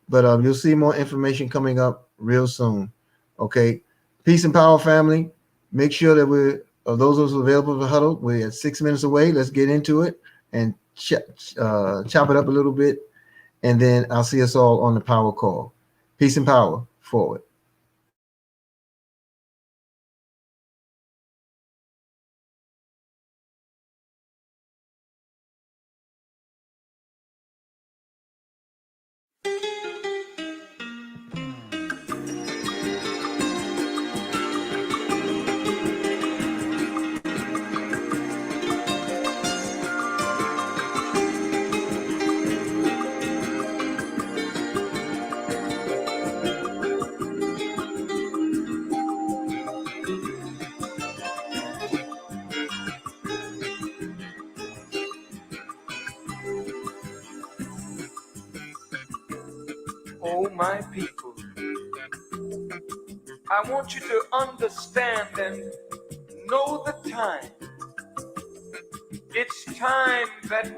but you'll see more information coming up real soon. Okay. Peace and power, family. Make sure that we're those of us available for the huddle. We're at 6 minutes away. Let's get into it and chop it up a little bit, and then I'll see us all on the power call. Peace and power. Forward. Oh, my people, I want you to understand and know the time. It's time that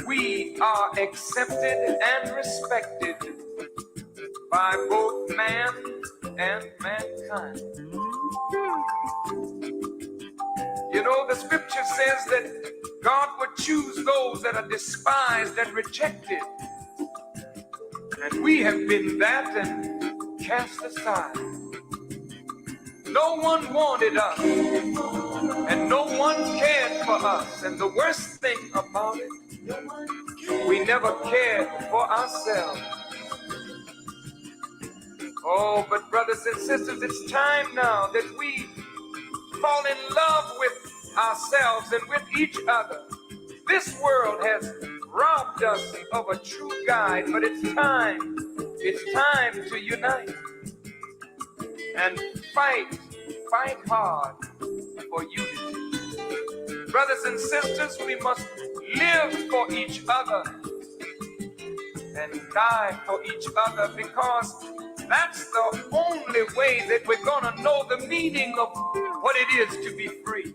we are accepted and respected by both man and mankind. You know, the scripture says that God would choose those that are despised and rejected. And we have been that and cast aside. No one wanted us, and no one cared for us. And the worst thing about it, we never cared for ourselves. Oh, but brothers and sisters, it's time now that we fall in love with ourselves and with each other. This world has robbed us of a true guide, but it's time to unite and fight hard for unity. Brothers and sisters, we must live for each other and die for each other, because That's the only way that we're gonna know the meaning of what it is to be free.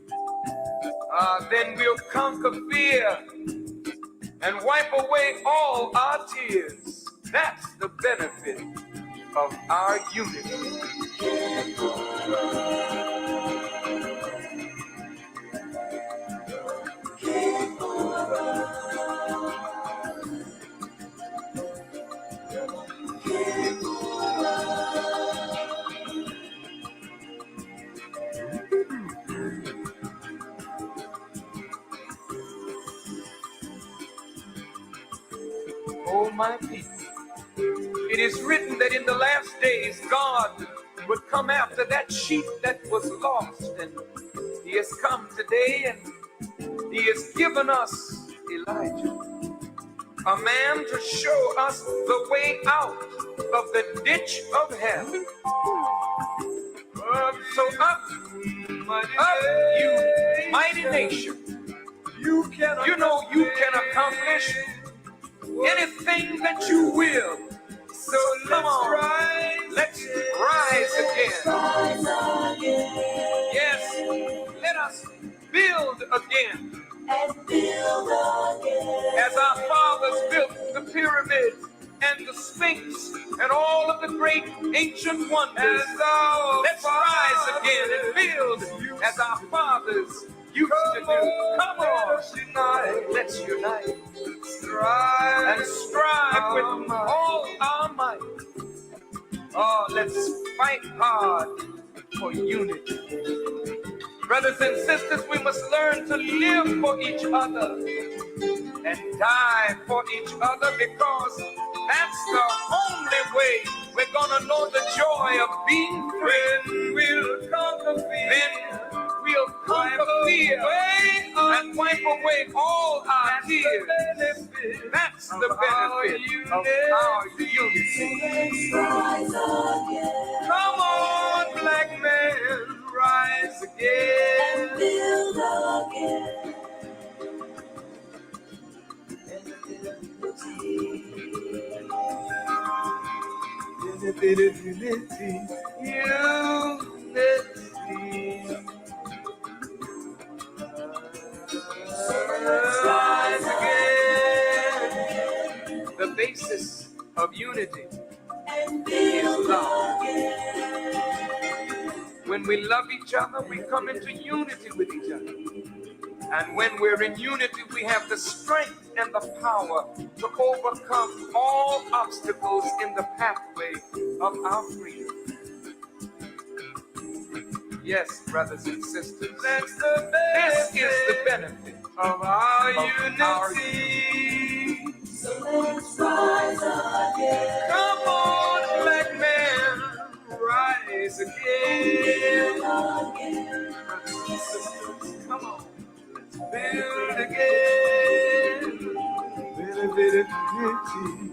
Then we'll conquer fear and wipe away all our tears. That's the benefit of our unity. Oh, my people, it is written that in the last days God would come after that sheep that was lost, and he has come today and he has given us Elijah, a man to show us the way out of the ditch of hell. So up, you mighty nation, you know you can accomplish anything that you will. So come on, let's rise again. Yes, let us build again. As our fathers built the pyramids and the Sphinx and all of the great ancient wonders. Let's rise again and build as our fathers used to do. Come on, let's unite. And strive with all our might. Oh, let's fight hard for unity. Brothers and sisters, we must learn to live for each other and die for each other, because that's the only way we're gonna know the joy of being free. We'll conquer fear. Then we'll conquer fear and wipe away all our tears. That's the benefit of our unity. Come on, black man, rise again. And build again. Unity. Rise again. The basis of unity is love. When we love each other, we come into unity with each other. And when we're in unity, we have the strength and the power to overcome all obstacles in the pathway of our freedom. Yes, brothers and sisters, this is the benefit of our unity. So let's rise again. Come on, black man, rise again. Brothers and sisters, come on. Build again, build a bit of unity.